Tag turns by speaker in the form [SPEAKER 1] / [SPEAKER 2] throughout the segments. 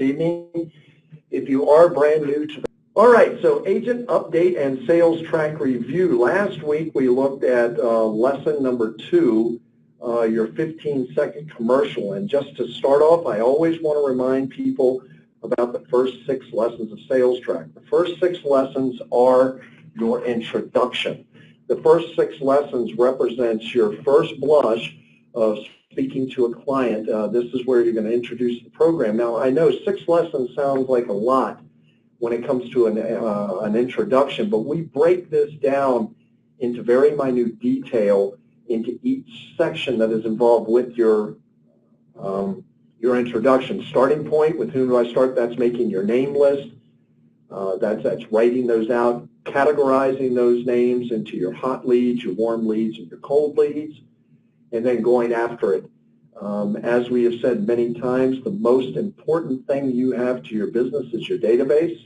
[SPEAKER 1] evening. If you are brand new to the... All right, so agent update and sales track review. Last week we looked at lesson number 2, your 15-second commercial. And just to start off, I always want to remind people about the first 6 lessons of sales track. The first 6 lessons are your introduction. The first 6 lessons represents your first blush of speaking to a client. This is where you're going to introduce the program. Now, I know 6 lessons sounds like a lot when it comes to an introduction, but we break this down into very minute detail into each section that is involved with your introduction. Starting point, with whom do I start? That's making your name list. That's writing those out, categorizing those names into your hot leads, your warm leads, and your cold leads, and then going after it. As we have said many times, the most important thing you have to your business is your database.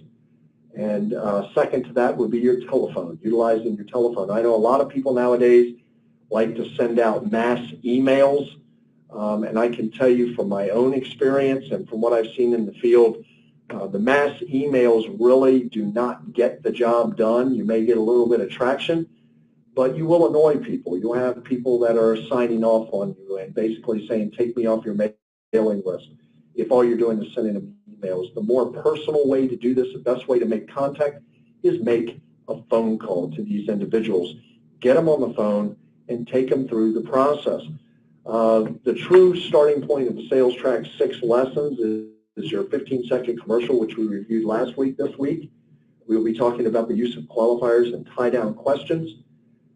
[SPEAKER 1] And second to that would be your telephone, utilizing your telephone. I know a lot of people nowadays like to send out mass emails, and I can tell you from my own experience and from what I've seen in the field, the mass emails really do not get the job done. You may get a little bit of traction, but you will annoy people. You'll have people that are signing off on you and basically saying, take me off your mailing list, if all you're doing is sending them emails. The more personal way to do this, the best way to make contact, is make a phone call to these individuals. Get them on the phone and take them through the process. The true starting point of the sales track 6 lessons is your 15-second commercial, which we reviewed last week. This week, we'll be talking about the use of qualifiers and tie-down questions.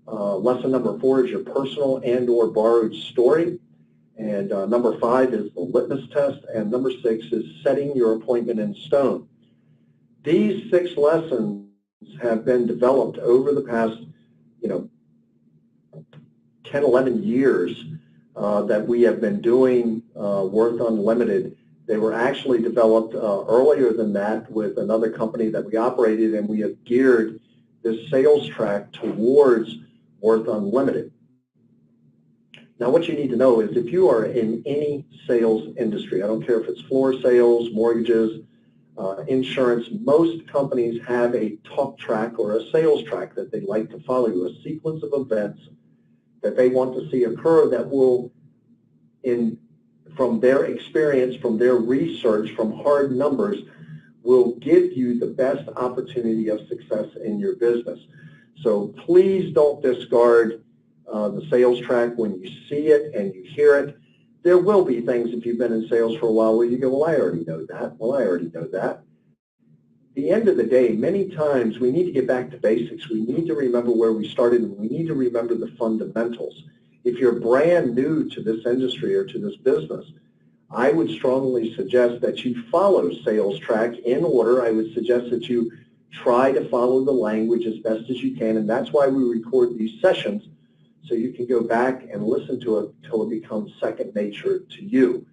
[SPEAKER 1] Lesson number 4 is your personal and or borrowed story. And number 5 is the litmus test. And number 6 is setting your appointment in stone. These 6 lessons have been developed over the past, 10, 11 years that we have been doing Worth Unlimited. They were actually developed earlier than that with another company that we operated, and we have geared this sales track towards Worth Unlimited. Now, what you need to know is if you are in any sales industry, I don't care if it's floor sales, mortgages, insurance, most companies have a talk track or a sales track that they like to follow, a sequence of events that they want to see occur that will, from their experience, from their research, from hard numbers, will give you the best opportunity of success in your business. So please don't discard the sales track when you see it and you hear it. There will be things, if you've been in sales for a while, where you go, well, I already know that. Well, I already know that. At the end of the day, many times we need to get back to basics. We need to remember where we started, and we need to remember the fundamentals. If you're brand new to this industry or to this business, I would strongly suggest that you follow sales track in order. I would suggest that you try to follow the language as best as you can, and that's why we record these sessions, so you can go back and listen to it until it becomes second nature to you.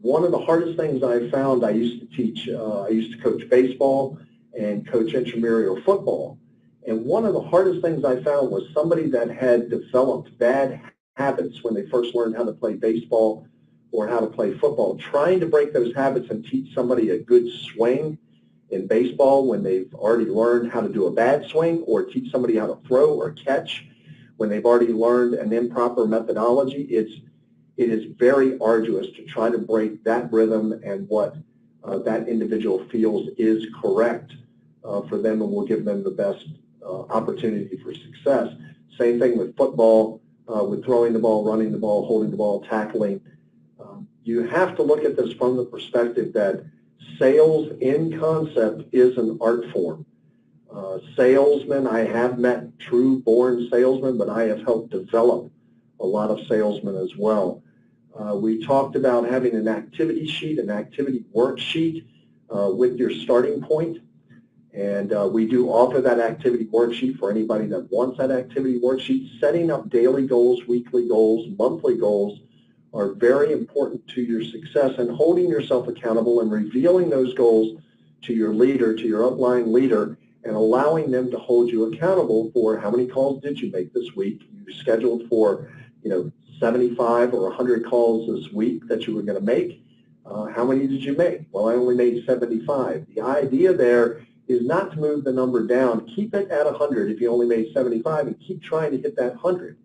[SPEAKER 1] One of the hardest things I found, I used to teach, I used to coach baseball and coach intramural football. And one of the hardest things I found was somebody that had developed bad habits when they first learned how to play baseball or how to play football. Trying to break those habits and teach somebody a good swing in baseball when they've already learned how to do a bad swing, or teach somebody how to throw or catch when they've already learned an improper methodology, it is very arduous to try to break that rhythm and what that individual feels is correct for them, and will give them the best opportunity for success. Same thing with football, with throwing the ball, running the ball, holding the ball, tackling. You have to look at this from the perspective that sales in concept is an art form. Salesmen, I have met true born salesmen, but I have helped develop a lot of salesmen as well. We talked about having an activity sheet, an activity worksheet with your starting point. And we do offer that activity worksheet for anybody that wants that activity worksheet. Setting up daily goals, weekly goals, monthly goals are very important to your success, and holding yourself accountable and revealing those goals to your leader, to your upline leader, and allowing them to hold you accountable for how many calls did you make this week. You scheduled for 75 or 100 calls this week that you were going to make. How many did you make? Well, I only made 75. The idea there is not to move the number down. Keep it at 100 if you only made 75, and keep trying to hit that 100.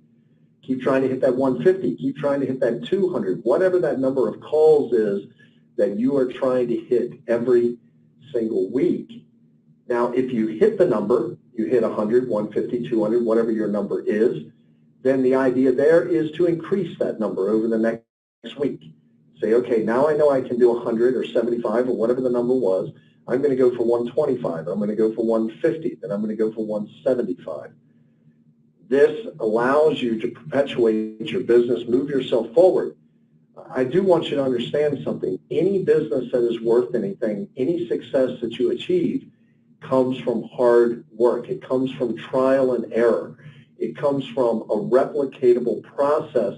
[SPEAKER 1] Keep trying to hit that 150. Keep trying to hit that 200. Whatever that number of calls is that you are trying to hit every single week. Now, if you hit the number, you hit 100, 150, 200, whatever your number is, then the idea there is to increase that number over the next week. Say, okay, now I know I can do 100 or 75 or whatever the number was. I'm going to go for 125. I'm going to go for 150. Then I'm going to go for 175. This allows you to perpetuate your business, move yourself forward. I do want you to understand something. Any business that is worth anything, any success that you achieve, comes from hard work. It comes from trial and error. It comes from a replicatable process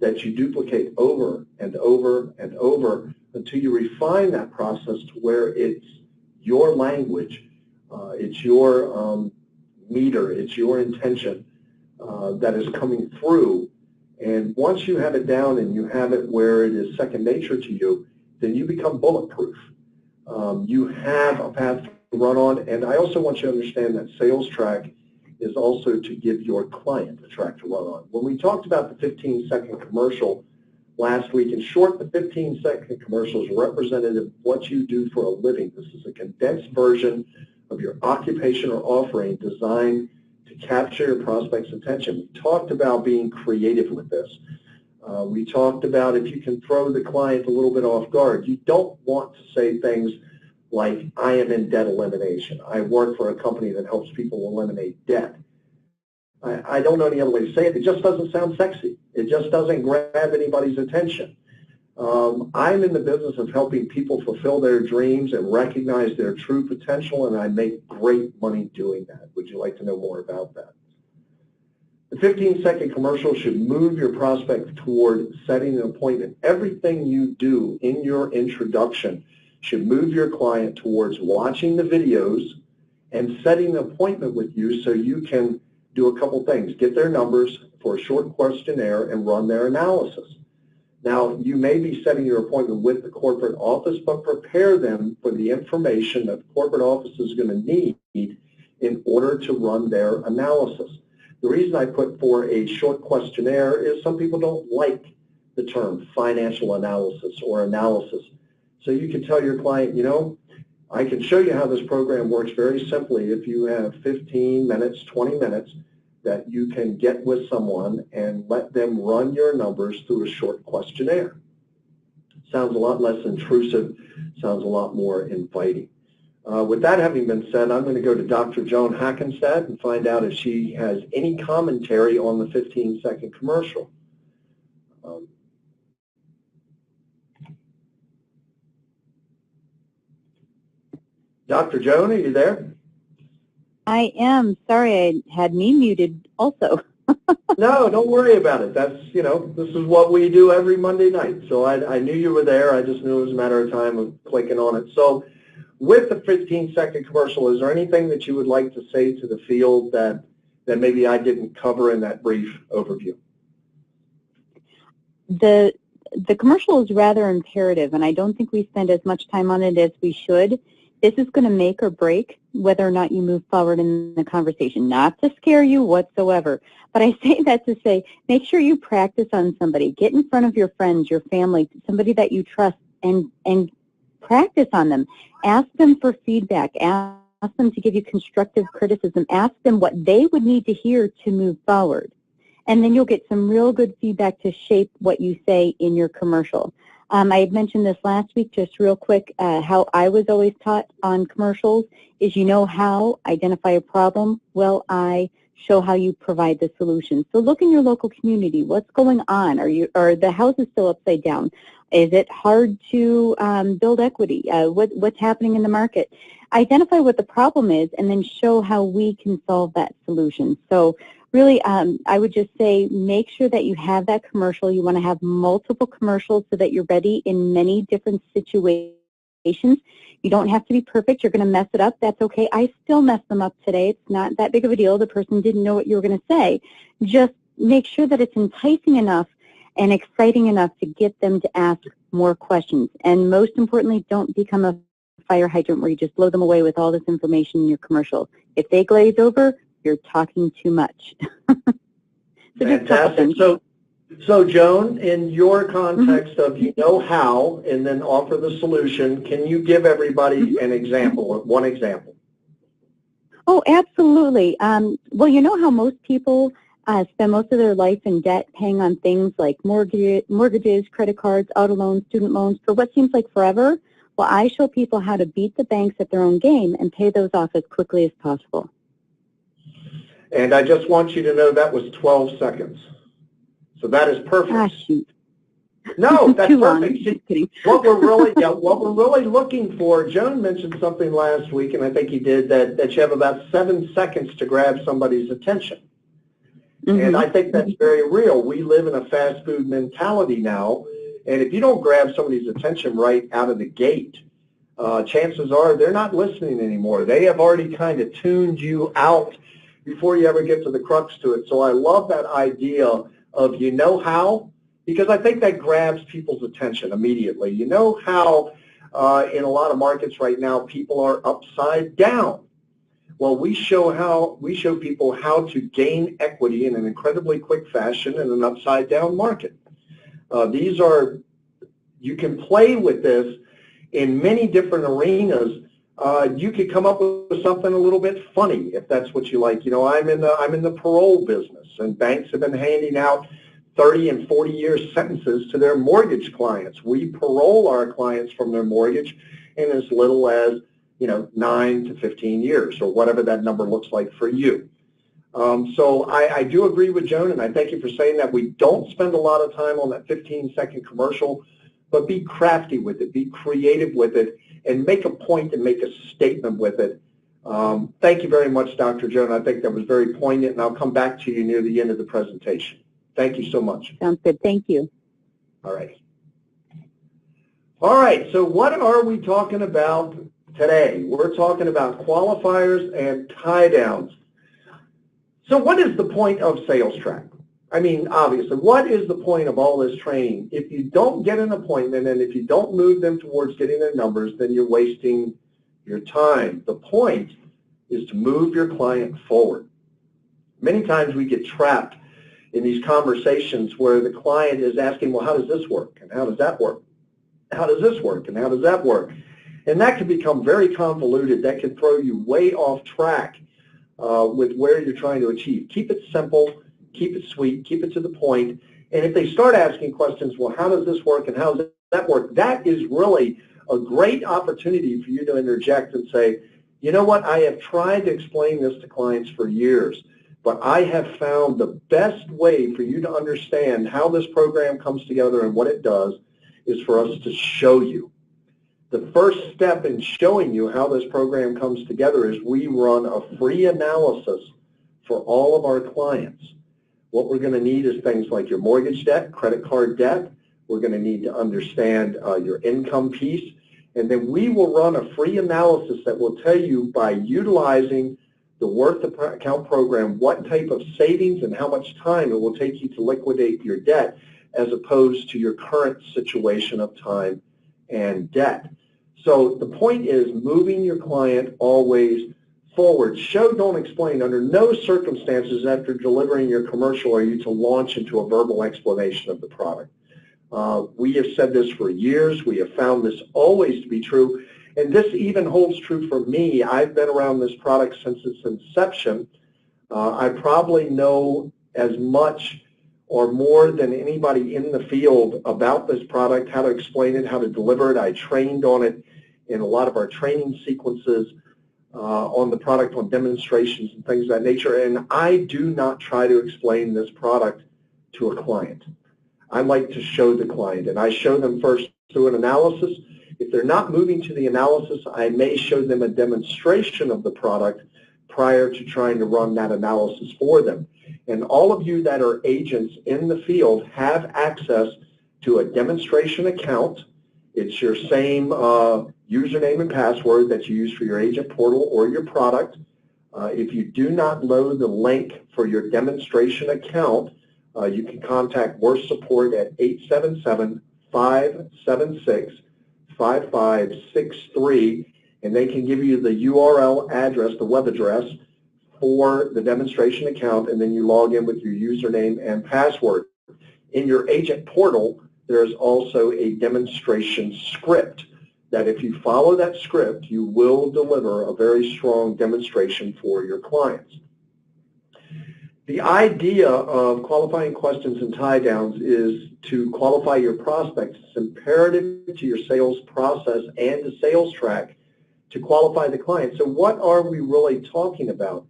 [SPEAKER 1] that you duplicate over and over and over until you refine that process to where it's your language, it's your meter, it's your intention that is coming through. And once you have it down and you have it where it is second nature to you, then you become bulletproof. You have a path to run on. And I also want you to understand that sales track is also to give your client a track to run on. When we talked about the 15-second commercial last week, in short, the 15-second commercial is representative of what you do for a living. This is a condensed version of your occupation or offering designed to capture your prospect's attention. We talked about being creative with this. We talked about if you can throw the client a little bit off guard. You don't want to say things like, I am in debt elimination. I work for a company that helps people eliminate debt. I don't know any other way to say it. It just doesn't sound sexy. It just doesn't grab anybody's attention. I'm in the business of helping people fulfill their dreams and recognize their true potential, and I make great money doing that. Would you like to know more about that? The 15-second commercial should move your prospect toward setting an appointment. Everything you do in your introduction should move your client towards watching the videos and setting an appointment with you so you can do a couple things. Get their numbers for a short questionnaire and run their analysis. Now, you may be setting your appointment with the corporate office, but prepare them for the information that the corporate office is going to need in order to run their analysis. The reason I put for a short questionnaire is some people don't like the term financial analysis or analysis. So you can tell your client, you know, I can show you how this program works very simply if you have 15 minutes, 20 minutes that you can get with someone and let them run your numbers through a short questionnaire. Sounds a lot less intrusive, sounds a lot more inviting. With that having been said, I'm going to go to Dr. Joan Hackenstadt and find out if she has any commentary on the 15-second commercial. Dr. Joan, are you there?
[SPEAKER 2] I am. Sorry, I had me muted also.
[SPEAKER 1] No, don't worry about it. That's, you know, this is what we do every Monday night. So I knew you were there. I just knew it was a matter of time of clicking on it. So with the 15-second commercial, is there anything that you would like to say to the field that maybe I didn't cover in that brief overview?
[SPEAKER 2] The commercial is rather imperative, and I don't think we spend as much time on it as we should. This is going to make or break whether or not you move forward in the conversation, not to scare you whatsoever. But I say that to say, make sure you practice on somebody. Get in front of your friends, your family, somebody that you trust, and practice on them. Ask them for feedback. Ask them to give you constructive criticism. Ask them what they would need to hear to move forward. And then you'll get some real good feedback to shape what you say in your commercial. I had mentioned this last week, just real quick, how I was always taught on commercials is you know how, identify a problem, well, I show how you provide the solution. So look in your local community. What's going on? Are the houses still upside down? Is it hard to build equity? What's happening in the market? Identify what the problem is and then show how we can solve that solution. So really, I would just say make sure that you have that commercial. You want to have multiple commercials so that you're ready in many different situations. You don't have to be perfect. You're going to mess it up. That's okay. I still mess them up today. It's not that big of a deal. The person didn't know what you were going to say. Just make sure that it's enticing enough and exciting enough to get them to ask more questions. And most importantly, don't become a fire hydrant where you just blow them away with all this information in your commercial. If they glaze over, you're talking too much. So
[SPEAKER 1] fantastic. So Joan, in your context of you know how and then offer the solution, can you give everybody an example, one example?
[SPEAKER 2] Oh, absolutely. Well, you know how most people spend most of their life in debt paying on things like mortgages, credit cards, auto loans, student loans for what seems like forever? Well, I show people how to beat the banks at their own game and pay those off as quickly as possible.
[SPEAKER 1] And I just want you to know that was 12 seconds. So that is perfect.
[SPEAKER 2] Ah, shoot.
[SPEAKER 1] No, that's
[SPEAKER 2] Too
[SPEAKER 1] perfect.
[SPEAKER 2] long. Just kidding.
[SPEAKER 1] What we're really looking for, Joan mentioned something last week, and I think he did, that you have about 7 seconds to grab somebody's attention. And I think that's very real. We live in a fast food mentality now, and if you don't grab somebody's attention right out of the gate, chances are they're not listening anymore. They have already kind of tuned you out before you ever get to the crux to it. So I love that idea of you know how, because I think that grabs people's attention immediately. You know how in a lot of markets right now people are upside down. Well, we show people how to gain equity in an incredibly quick fashion in an upside down market. You can play with this in many different arenas. You could come up with something a little bit funny if that's what you like. You know, I'm in the parole business, and banks have been handing out 30 and 40-year sentences to their mortgage clients. We parole our clients from their mortgage in as little as 9 to 15 years, or whatever that number looks like for you. So I do agree with Joan, and I thank you for saying that. We don't spend a lot of time on that 15-second commercial, but be crafty with it, be creative with it, and make a point and make a statement with it. Thank you very much, Dr. Joan. I think that was very poignant, and I'll come back to you near the end of the presentation. Thank you so much.
[SPEAKER 2] Sounds good. Thank you.
[SPEAKER 1] All right. All right, so what are we talking about today? We're talking about qualifiers and tie downs. So what is the point of sales track? I mean, obviously, what is the point of all this training? If you don't get an appointment and if you don't move them towards getting their numbers, then you're wasting your time. The point is to move your client forward. Many times we get trapped in these conversations where the client is asking, well, how does this work? And how does that work? How does this work? And how does that work? And that can become very convoluted. That can throw you way off track with where you're trying to achieve. Keep it simple. Keep it sweet. Keep it to the point. And if they start asking questions, well, how does this work and how does that work? That is really a great opportunity for you to interject and say, you know what, I have tried to explain this to clients for years, but I have found the best way for you to understand how this program comes together and what it does is for us to show you. The first step in showing you how this program comes together is we run a free analysis for all of our clients. What we're going to need is things like your mortgage debt, credit card debt. We're going to need to understand your income piece. And then we will run a free analysis that will tell you, by utilizing the Worth Account program, what type of savings and how much time it will take you to liquidate your debt as opposed to your current situation of time and debt. So the point is moving your client always forward. Show, don't explain. Under no circumstances after delivering your commercial are you to launch into a verbal explanation of the product. We have said this for years. We have found this always to be true. And this even holds true for me. I've been around this product since its inception. I probably know as much or more than anybody in the field about this product, how to explain it, how to deliver it. I trained on it in a lot of our training sequences on the product, on demonstrations and things of that nature. And I do not try to explain this product to a client. I like to show the client, and I show them first through an analysis. If they're not moving to the analysis, I may show them a demonstration of the product prior to trying to run that analysis for them. And all of you that are agents in the field have access to a demonstration account. It's your same username and password that you use for your agent portal or your product. If you do not load the link for your demonstration account You can contact Worst Support at 877-576-5563, and they can give you the URL address, the web address, for the demonstration account, and then you log in with your username and password. In your agent portal, there's also a demonstration script that if you follow that script, you will deliver a very strong demonstration for your clients. The idea of qualifying questions and tie downs is to qualify your prospects. It's imperative to your sales process and the sales track to qualify the client. So what are we really talking about?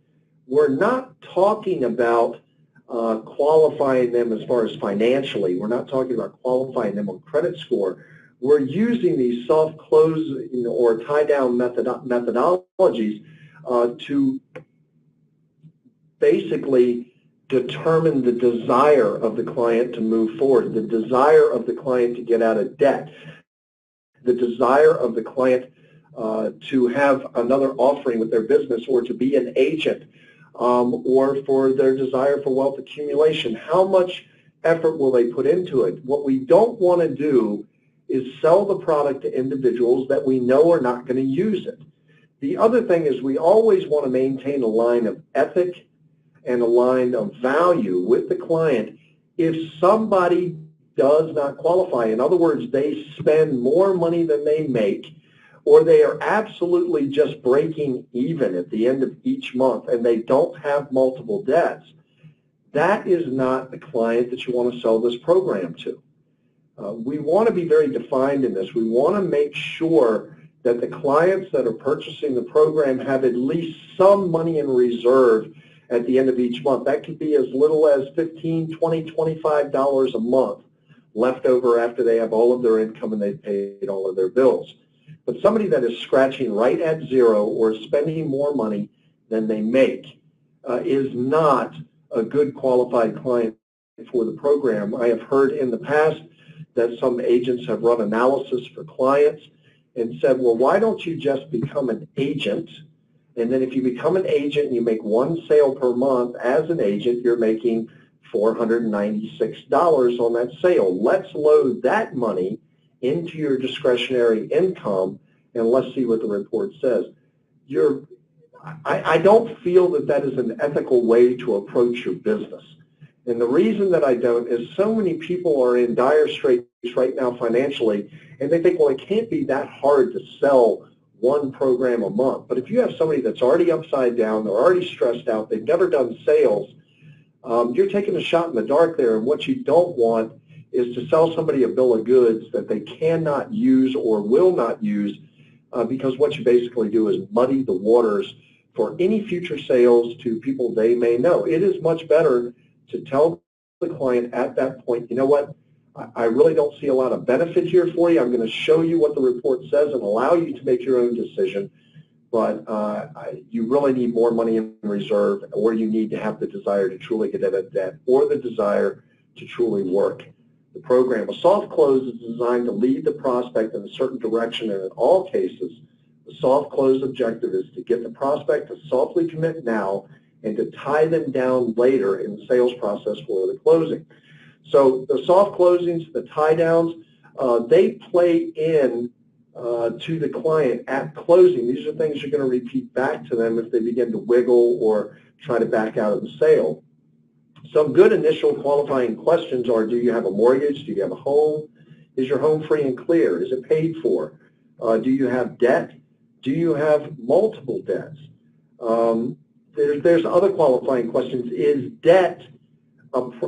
[SPEAKER 1] We're not talking about qualifying them as far as financially. We're not talking about qualifying them on credit score. We're using these soft close or tie down methodologies to basically determine the desire of the client to move forward, the desire of the client to get out of debt, the desire of the client to have another offering with their business or to be an agent, or for their desire for wealth accumulation. How much effort will they put into it? What we don't want to do is sell the product to individuals that we know are not going to use it. The other thing is we always want to maintain a line of ethic and a line of value with the client if somebody does not qualify. In other words, they spend more money than they make, or they are absolutely just breaking even at the end of each month and they don't have multiple debts. That is not the client that you want to sell this program to. We want to be very defined in this. We want to make sure that the clients that are purchasing the program have at least some money in reserve at the end of each month. That could be as little as $15, $20, $25 a month left over after they have all of their income and they've paid all of their bills. But somebody that is scratching right at zero or spending more money than they make is not a good qualified client for the program. I have heard in the past that some agents have run analysis for clients and said, well, why don't you just become an agent? And then if you become an agent and you make one sale per month as an agent, you're making $496 on that sale. Let's load that money into your discretionary income, and let's see what the report says. I don't feel that that is an ethical way to approach your business. And the reason that I don't is so many people are in dire straits right now financially, and they think, well, it can't be that hard to sell one program a month. But if you have somebody that's already upside down, they're already stressed out, they've never done sales, you're taking a shot in the dark there, and what you don't want is to sell somebody a bill of goods that they cannot use or will not use, because what you basically do is muddy the waters for any future sales to people they may know. It is much better to tell the client at that point, you know what, I really don't see a lot of benefit here for you. I'm going to show you what the report says and allow you to make your own decision, but you really need more money in reserve, or you need to have the desire to truly get out of debt or the desire to truly work the program. A soft close is designed to lead the prospect in a certain direction, and in all cases, the soft close objective is to get the prospect to softly commit now and to tie them down later in the sales process for the closing. So the soft closings, the tie downs, they play in to the client at closing. These are things you're going to repeat back to them if they begin to wiggle or try to back out of the sale. Some good initial qualifying questions are, do you have a mortgage? Do you have a home? Is your home free and clear? Is it paid for? Do you have debt? Do you have multiple debts? There's other qualifying questions. Is debt,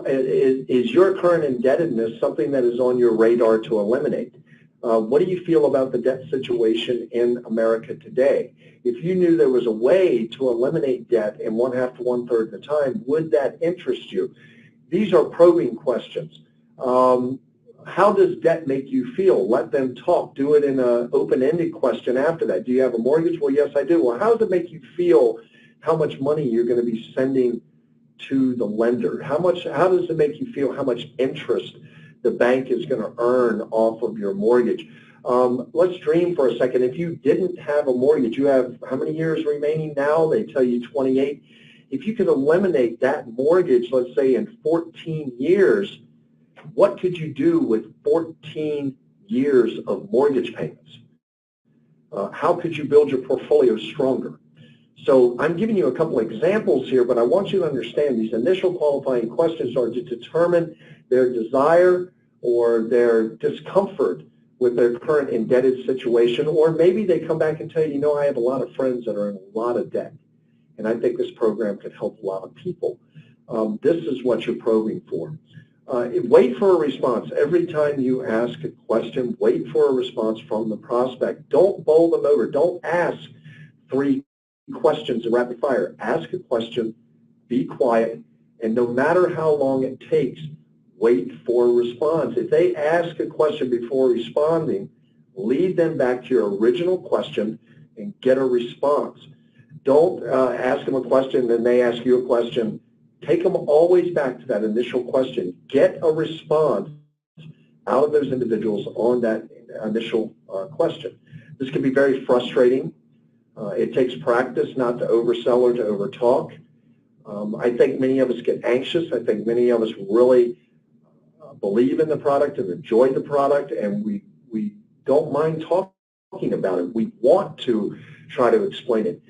[SPEAKER 1] is your current indebtedness something that is on your radar to eliminate? What do you feel about the debt situation in America today? If you knew there was a way to eliminate debt in 1/2 to 1/3 the time, would that interest you? These are probing questions. How does debt make you feel? Let them talk. Do it in an open-ended question after that. Do you have a mortgage? Well, yes, I do. Well, how does it make you feel how much money you're going to be sending to the lender? How does it make you feel how much interest the bank is going to earn off of your mortgage? Let's dream for a second. If you didn't have a mortgage, you have how many years remaining now? They tell you 28. if you could eliminate that mortgage, let's say in 14 years, what could you do with 14 years of mortgage payments? How could you build your portfolio stronger? So I'm giving you a couple examples here, but I want you to understand these initial qualifying questions are to determine their desire or their discomfort with their current indebted situation, or maybe they come back and tell you, you know, I have a lot of friends that are in a lot of debt, and I think this program could help a lot of people. This is what you're probing for. Wait for a response. Every time you ask a question, wait for a response from the prospect. Don't bowl them over. Don't ask 3 questions in rapid fire. Ask a question, be quiet, and no matter how long it takes, wait for a response. If they ask a question before responding, lead them back to your original question and get a response. Don't ask them a question, then they ask you a question. Take them always back to that initial question. Get a response out of those individuals on that initial question. This can be very frustrating. It takes practice not to oversell or to overtalk. I think many of us get anxious. I think many of us really believe in the product and enjoy the product, and we don't mind talking about it. We want to try to explain it.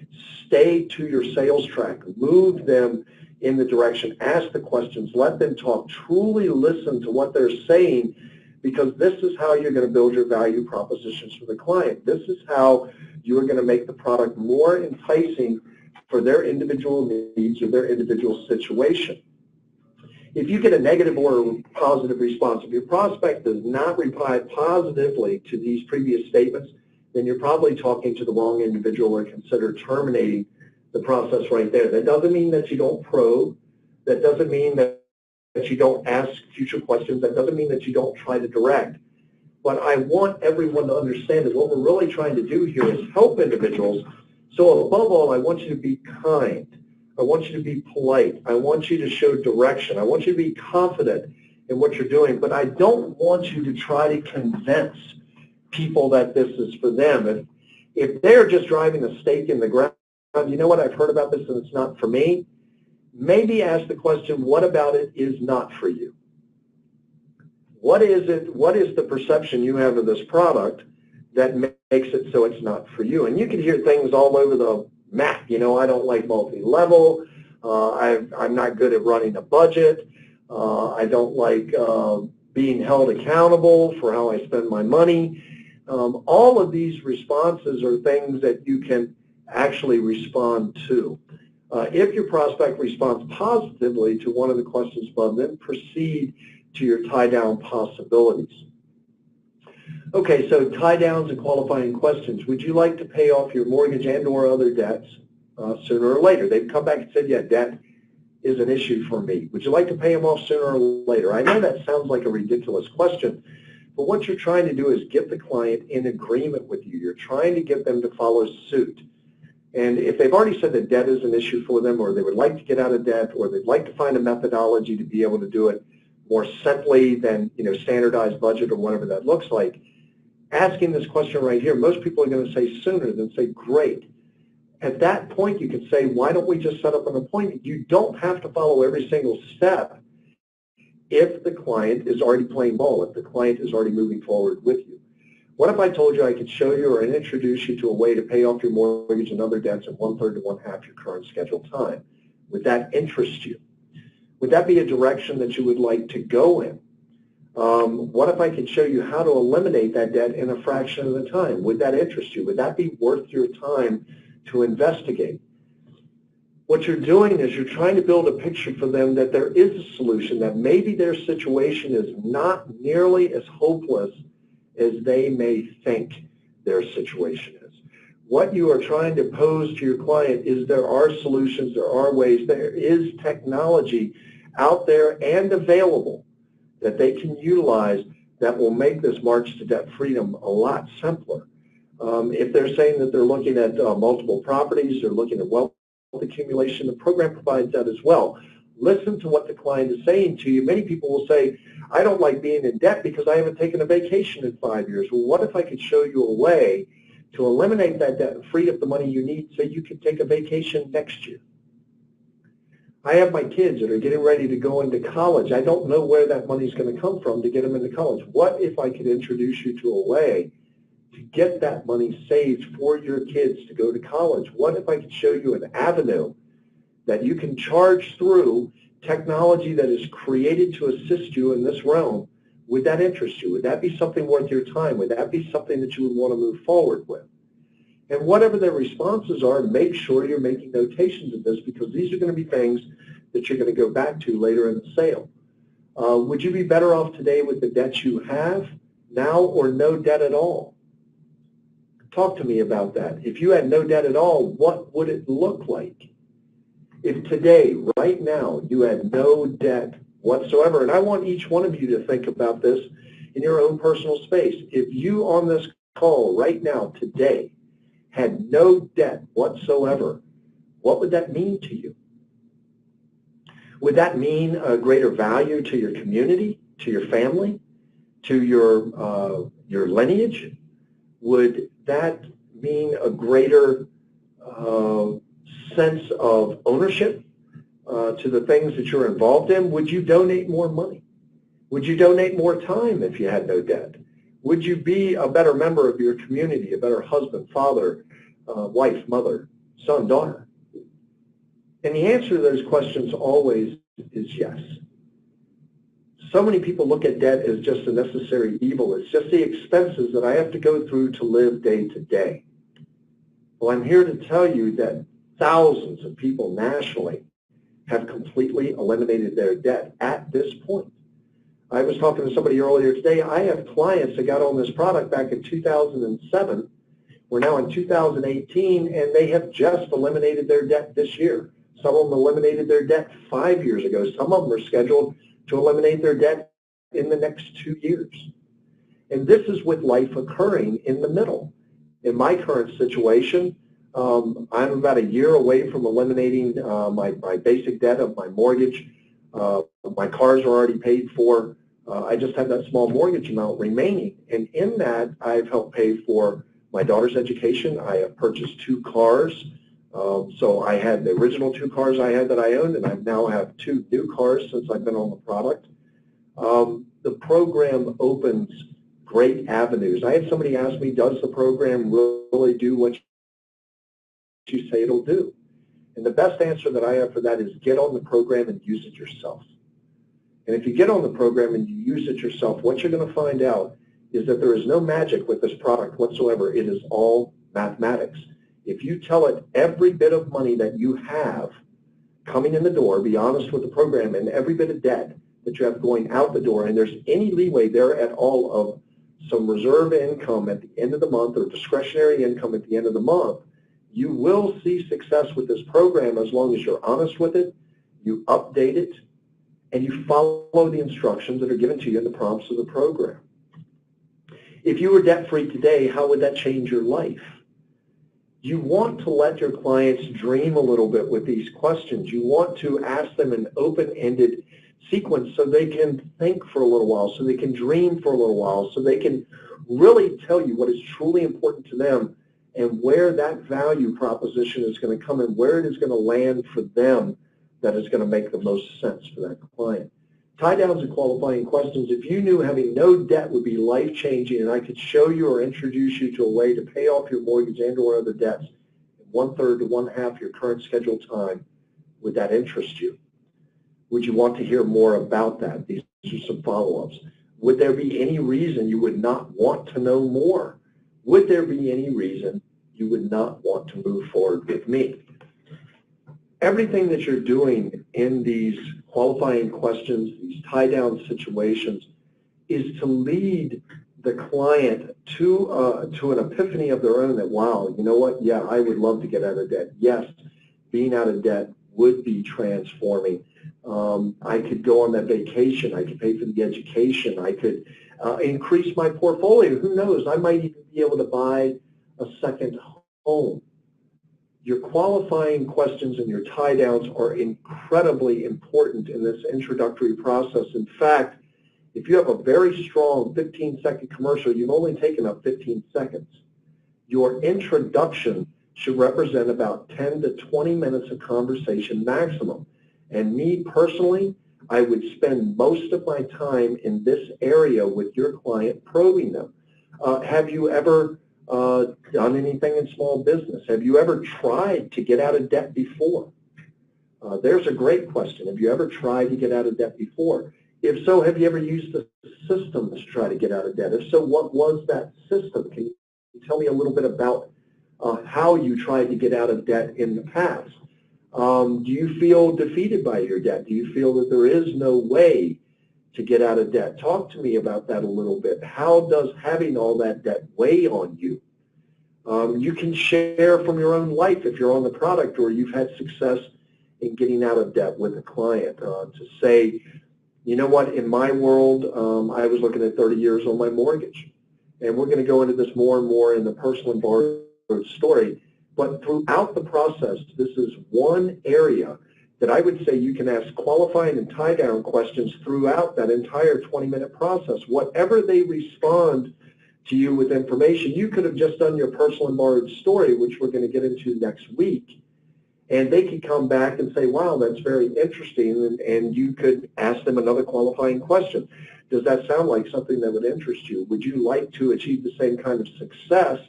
[SPEAKER 1] Stay to your sales track. Move them in the direction. Ask the questions. Let them talk. Truly listen to what they're saying, because this is how you're going to build your value propositions for the client. This is how you are going to make the product more enticing for their individual needs or their individual situation. If you get a negative or a positive response, if your prospect does not reply positively to these previous statements, then you're probably talking to the wrong individual, or consider terminating the process right there. That doesn't mean that you don't probe. That doesn't mean that you don't ask future questions. That doesn't mean that you don't try to direct. But I want everyone to understand that what we're really trying to do here is help individuals. So above all, I want you to be kind. I want you to be polite. I want you to show direction. I want you to be confident in what you're doing. But I don't want you to try to convince people that this is for them. If they're just driving a stake in the ground, you know what, I've heard about this and it's not for me, maybe ask the question, what about it is not for you? What is it? What is the perception you have of this product that makes it so it's not for you? And you can hear things all over the map. You know, I don't like multi-level. I'm not good at running a budget. I don't like being held accountable for how I spend my money. All of these responses are things that you can actually respond to. If your prospect responds positively to one of the questions above, then proceed to your tie-down possibilities. Okay, so tie-downs and qualifying questions. Would you like to pay off your mortgage and or other debts sooner or later? They've come back and said, yeah, debt is an issue for me. Would you like to pay them off sooner or later? I know that sounds like a ridiculous question, but what you're trying to do is get the client in agreement with you. You're trying to get them to follow suit. And if they've already said that debt is an issue for them, or they would like to get out of debt, or they'd like to find a methodology to be able to do it more simply than, you know, standardized budget or whatever that looks like, asking this question right here, most people are going to say sooner than say great. At that point, you can say, why don't we just set up an appointment? You don't have to follow every single step if the client is already playing ball, if the client is already moving forward with you. What if I told you I could show you or introduce you to a way to pay off your mortgage and other debts in 1/3 to 1/2 your current scheduled time? Would that interest you? Would that be a direction that you would like to go in? What if I could show you how to eliminate that debt in a fraction of the time? Would that interest you? Would that be worth your time to investigate? What you're doing is you're trying to build a picture for them that there is a solution, that maybe their situation is not nearly as hopeless as they may think their situation is. What you are trying to pose to your client is there are solutions, there are ways, there is technology out there and available that they can utilize that will make this march to debt freedom a lot simpler. If they're saying that they're looking at multiple properties, they're looking at wealth accumulation, the program provides that as well. Listen to what the client is saying to you. Many people will say, I don't like being in debt because I haven't taken a vacation in 5 years. Well, what if I could show you a way to eliminate that debt and free up the money you need so you can take a vacation next year? I have my kids that are getting ready to go into college. I don't know where that money's going to come from to get them into college. What if I could introduce you to a way to get that money saved for your kids to go to college? What if I could show you an avenue that you can charge through technology that is created to assist you in this realm? Would that interest you? Would that be something worth your time? Would that be something that you would want to move forward with? And whatever their responses are, make sure you're making notations of this, because these are going to be things that you're going to go back to later in the sale. Would you be better off today with the debts you have now or no debt at all? Talk to me about that. If you had no debt at all, what would it look like? If today, right now, you had no debt whatsoever, and I want each one of you to think about this in your own personal space. If you on this call right now, today, had no debt whatsoever, what would that mean to you? Would that mean a greater value to your community, to your family, to your lineage? Would that mean a greater sense of ownership to the things that you're involved in? Would you donate more money? Would you donate more time if you had no debt? Would you be a better member of your community, a better husband, father, wife, mother, son, daughter? And the answer to those questions always is yes. So many people look at debt as just a necessary evil. It's just the expenses that I have to go through to live day to day. Well, I'm here to tell you that thousands of people nationally have completely eliminated their debt at this point. I was talking to somebody earlier today. I have clients that got on this product back in 2007. We're now in 2018, and they have just eliminated their debt this year. Some of them eliminated their debt 5 years ago. Some of them are scheduled to eliminate their debt in the next 2 years. And this is with life occurring in the middle. In my current situation, I'm about a year away from eliminating my basic debt of my mortgage. My cars are already paid for. I just have that small mortgage amount remaining. And in that, I've helped pay for my daughter's education. I have purchased 2 cars. So I had the original 2 cars I had that I owned, and I now have 2 new cars since I've been on the product. The program opens great avenues. I had somebody ask me, does the program really do what you say it'll do? And the best answer that I have for that is get on the program and use it yourself. And if you get on the program and you use it yourself, what you're going to find out is that there is no magic with this product whatsoever. It is all mathematics. If you tell it every bit of money that you have coming in the door, be honest with the program, and every bit of debt that you have going out the door, and there's any leeway there at all of some reserve income at the end of the month or discretionary income at the end of the month, you will see success with this program as long as you're honest with it, you update it, and you follow the instructions that are given to you in the prompts of the program. If you were debt-free today, how would that change your life? You want to let your clients dream a little bit with these questions. You want to ask them an open-ended sequence so they can think for a little while, so they can dream for a little while, so they can really tell you what is truly important to them and where that value proposition is going to come and where it is going to land for them that is going to make the most sense for that client. Tie downs and qualifying questions. If you knew having no debt would be life-changing and I could show you or introduce you to a way to pay off your mortgage and or other debts in 1/3 to 1/2 your current scheduled time, would that interest you? Would you want to hear more about that? These are some follow-ups. Would there be any reason you would not want to know more? Would there be any reason you would not want to move forward with me? Everything that you're doing in these qualifying questions, these tie-down situations, is to lead the client to an epiphany of their own that, wow, you know what, yeah, I would love to get out of debt. Yes, being out of debt would be transforming. I could go on that vacation. I could pay for the education. I could increase my portfolio. Who knows? I might even be able to buy a second home. Your qualifying questions and your tie-downs are incredibly important in this introductory process. In fact, if you have a very strong 15-second commercial, you've only taken up 15 seconds. Your introduction should represent about 10 to 20 minutes of conversation maximum. And me personally, I would spend most of my time in this area with your client probing them. Have you ever done anything in small business? Have you ever tried to get out of debt before? There's a great question. Have you ever tried to get out of debt before? If so, have you ever used the system to try to get out of debt? If so, what was that system? Can you tell me a little bit about how you tried to get out of debt in the past? Do you feel defeated by your debt? Do you feel that there is no way to get out of debt? Talk to me about that a little bit. How does having all that debt weigh on you? You can share from your own life if you're on the product or you've had success in getting out of debt with a client to say, you know what, in my world, I was looking at 30 years on my mortgage. And we're going to go into this more and more in the personal and borrowed story. But throughout the process, this is one area that I would say you can ask qualifying and tie-down questions throughout that entire 20-minute process. Whatever they respond to you with information, you could have just done your personal and borrowed story, which we're going to get into next week. And they could come back and say, wow, that's very interesting, and you could ask them another qualifying question. Does that sound like something that would interest you? Would you like to achieve the same kind of success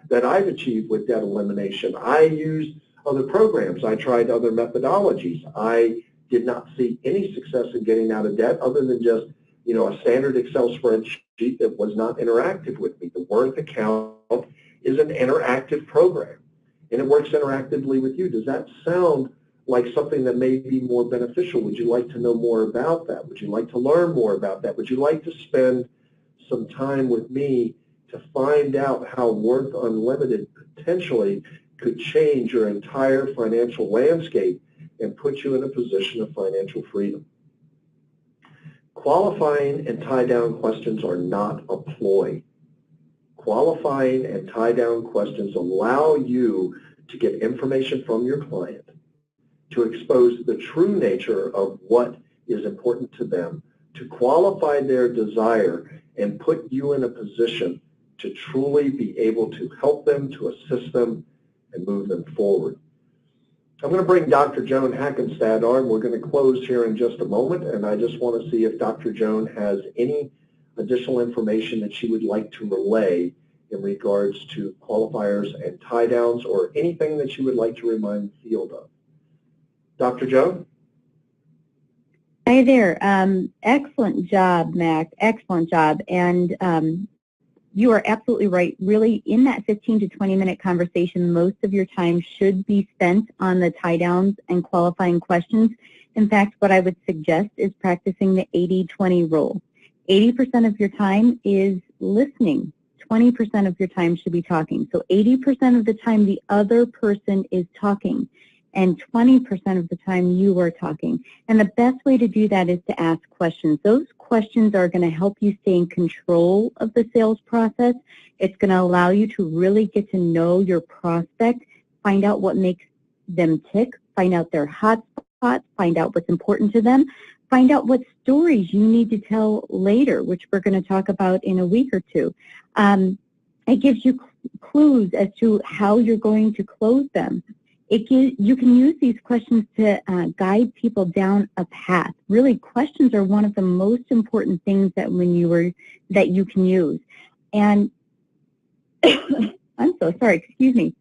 [SPEAKER 1] that I've achieved with debt elimination? I used other programs. I tried other methodologies. I did not see any success in getting out of debt other than just, you know, a standard Excel spreadsheet that was not interactive with me. The Worth account is an interactive program, and it works interactively with you. Does that sound like something that may be more beneficial? Would you like to know more about that? Would you like to learn more about that? Would you like to spend some time with me to find out how Worth Unlimited potentially could change your entire financial landscape and put you in a position of financial freedom? Qualifying and tie-down questions are not a ploy. Qualifying and tie-down questions allow you to get information from your client to expose the true nature of what is important to them, to qualify their desire and put you in a position to truly be able to help them, to assist them, and move them forward. I'm going to bring Dr. Joan Hackenstad on. We're going to close here in just a moment, and I just want to see if Dr. Joan has any additional information that she would like to relay in regards to qualifiers and tie-downs or anything that she would like to remind the field of. Dr. Joan?
[SPEAKER 2] Hi there. Excellent job, Mac. Excellent job. And you are absolutely right. Really, in that 15 to 20-minute conversation, most of your time should be spent on the tie-downs and qualifying questions. In fact, what I would suggest is practicing the 80-20 rule. 80% of your time is listening. 20% of your time should be talking. So 80% of the time the other person is talking, and 20% of the time you are talking. And the best way to do that is to ask questions. Those questions are going to help you stay in control of the sales process. It's going to allow you to really get to know your prospect, find out what makes them tick, find out their hot spots, find out what's important to them, find out what stories you need to tell later, which we're going to talk about in a week or two. It gives you clues as to how you're going to close them. You can use these questions to guide people down a path. Really, questions are one of the most important things that you can use. And I'm so sorry, excuse me.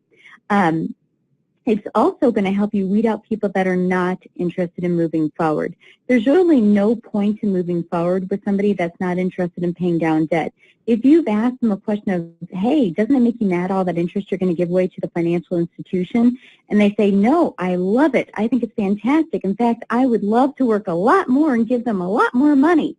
[SPEAKER 2] It's also going to help you weed out people that are not interested in moving forward. There's really no point in moving forward with somebody that's not interested in paying down debt. If you've asked them a question of, hey, doesn't it make you mad all that interest you're going to give away to the financial institution? And they say, no, I love it. I think it's fantastic. In fact, I would love to work a lot more and give them a lot more money.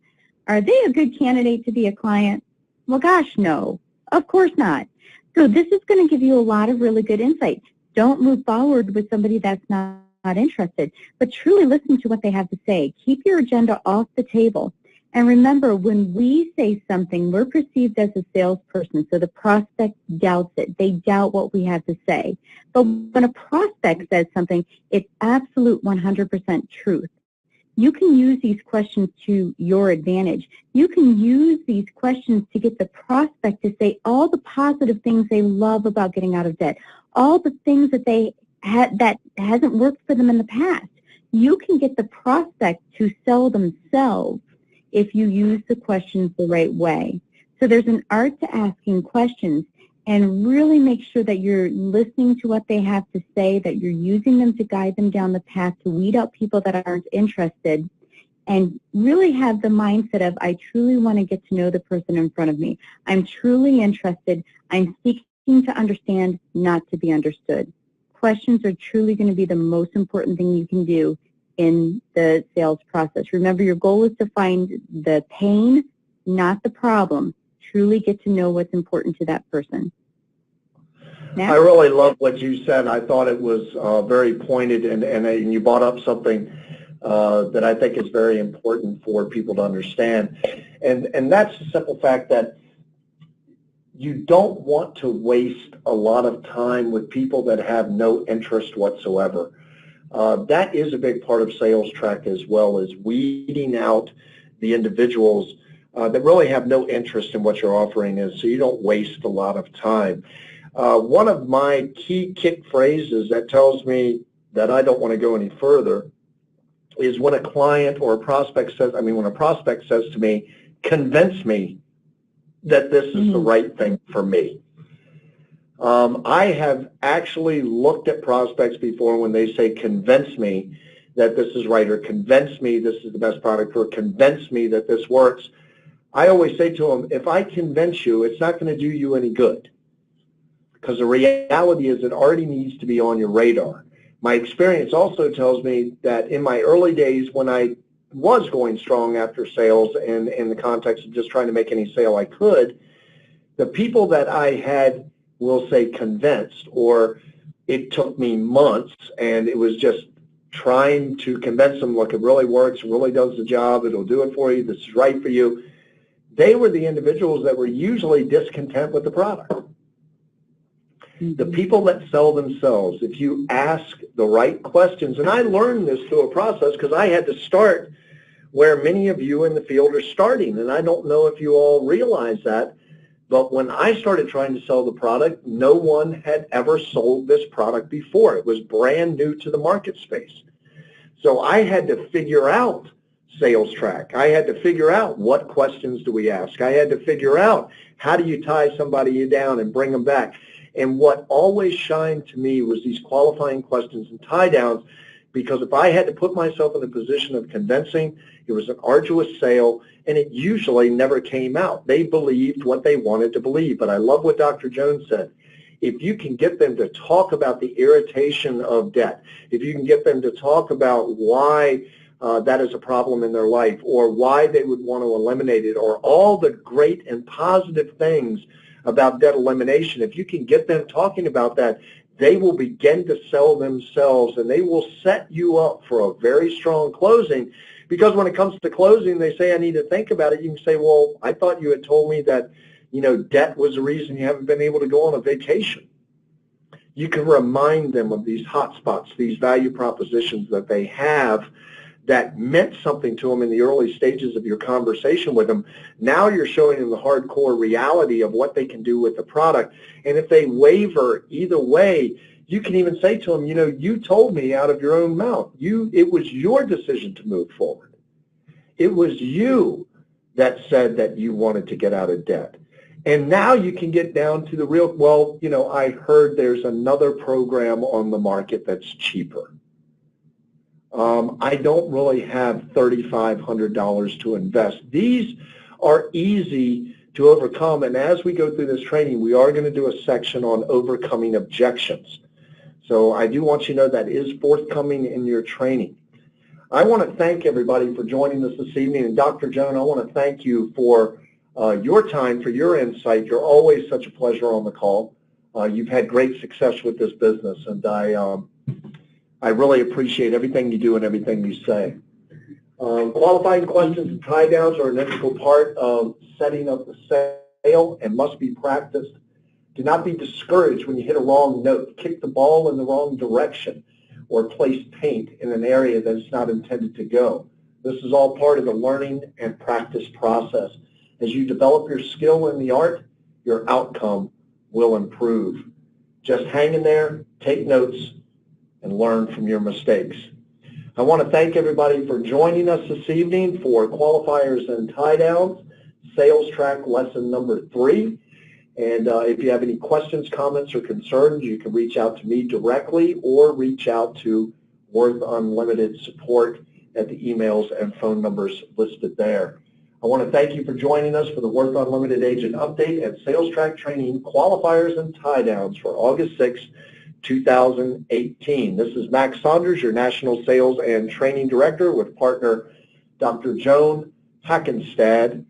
[SPEAKER 2] Are they a good candidate to be a client? Well, gosh, no, of course not. So this is going to give you a lot of really good insight. Don't move forward with somebody that's not interested, but truly listen to what they have to say. Keep your agenda off the table. And remember, when we say something, we're perceived as a salesperson, so the prospect doubts it. They doubt what we have to say. But when a prospect says something, it's absolute 100% truth. You can use these questions to your advantage. You can use these questions to get the prospect to say all the positive things they love about getting out of debt, all the things that that hasn't worked for them in the past. You can get the prospect to sell themselves if you use the questions the right way. So there's an art to asking questions, and really make sure that you're listening to what they have to say, that you're using them to guide them down the path to weed out people that aren't interested, and really have the mindset of, I truly want to get to know the person in front of me. I'm truly interested. I'm seeking to understand, not to be understood. Questions are truly going to be the most important thing you can do in the sales process. Remember, your goal is to find the pain, not the problem. Truly get to know what's important to that person. Matt?
[SPEAKER 1] I really love what you said. I thought it was very pointed, and you brought up something that I think is very important for people to understand. And that's the simple fact that you don't want to waste a lot of time with people that have no interest whatsoever. That is a big part of sales track, as well as weeding out the individuals that really have no interest in what your offering is, so you don't waste a lot of time. One of my key kick phrases that tells me that I don't want to go any further is when a client or a prospect says, when a prospect says to me, convince me that this is the right thing for me. I have actually looked at prospects before when they say, convince me that this is right, or convince me this is the best product, or convince me that this works. I always say to them, if I convince you, it's not going to do you any good, because the reality is it already needs to be on your radar. My experience also tells me that in my early days, when I was going strong after sales and in the context of just trying to make any sale I could, the people that I had, we'll say, convinced, or it took me months and it was just trying to convince them, look, it really works, it really does the job, it'll do it for you, this is right for you, they were the individuals that were usually discontent with the product. The people that sell themselves, if you ask the right questions, and I learned this through a process because I had to start where many of you in the field are starting, and I don't know if you all realize that, but when I started trying to sell the product, no one had ever sold this product before. It was brand new to the market space. So I had to figure out sales track. I had to figure out what questions do we ask. I had to figure out how do you tie somebody down and bring them back. And what always shined to me was these qualifying questions and tie downs, because if I had to put myself in a position of convincing, it was an arduous sale, and it usually never came out. They believed what they wanted to believe. But I love what Dr. Jones said. If you can get them to talk about the irritation of debt, if you can get them to talk about why that is a problem in their life, or why they would want to eliminate it, or all the great and positive things about debt elimination, if you can get them talking about that, they will begin to sell themselves, and they will set you up for a very strong closing. Because when it comes to closing, they say, I need to think about it. You can say, well, I thought you had told me that, debt was the reason you haven't been able to go on a vacation. You can remind them of these hot spots, these value propositions that they have that meant something to them in the early stages of your conversation with them. Now you're showing them the hardcore reality of what they can do with the product. And if they waver either way, you can even say to them, you told me out of your own mouth. It was your decision to move forward. It was you that said that you wanted to get out of debt. And now you can get down to the real, well, I heard there's another program on the market that's cheaper. I don't really have $3,500 to invest. These are easy to overcome, and as we go through this training, we are going to do a section on overcoming objections. So I do want you to know that is forthcoming in your training. I want to thank everybody for joining us this evening, and Dr. Joan, I want to thank you for your time, for your insight. You're always such a pleasure on the call. You've had great success with this business, and I really appreciate everything you do and everything you say. Qualifying questions and tie downs are an integral part of setting up the sale and must be practiced. Do not be discouraged when you hit a wrong note. Kick the ball in the wrong direction or place paint in an area that it's not intended to go. This is all part of the learning and practice process. As you develop your skill in the art, your outcome will improve. Just hang in there, take notes, and learn from your mistakes. I want to thank everybody for joining us this evening for Qualifiers and Tie Downs, Sales Track Lesson number 3. And if you have any questions, comments, or concerns, you can reach out to me directly or reach out to Worth Unlimited support at the emails and phone numbers listed there. I want to thank you for joining us for the Worth Unlimited Agent Update and Sales Track Training Qualifiers and Tie Downs for August 6, 2018. This is Max Saunders, your National Sales and Training Director, with partner Dr. Joan Hackenstad.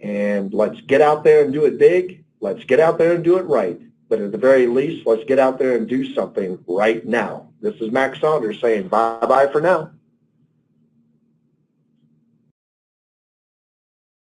[SPEAKER 1] And let's get out there and do it big. Let's get out there and do it right. But at the very least, let's get out there and do something right now. This is Max Saunders saying bye-bye for now.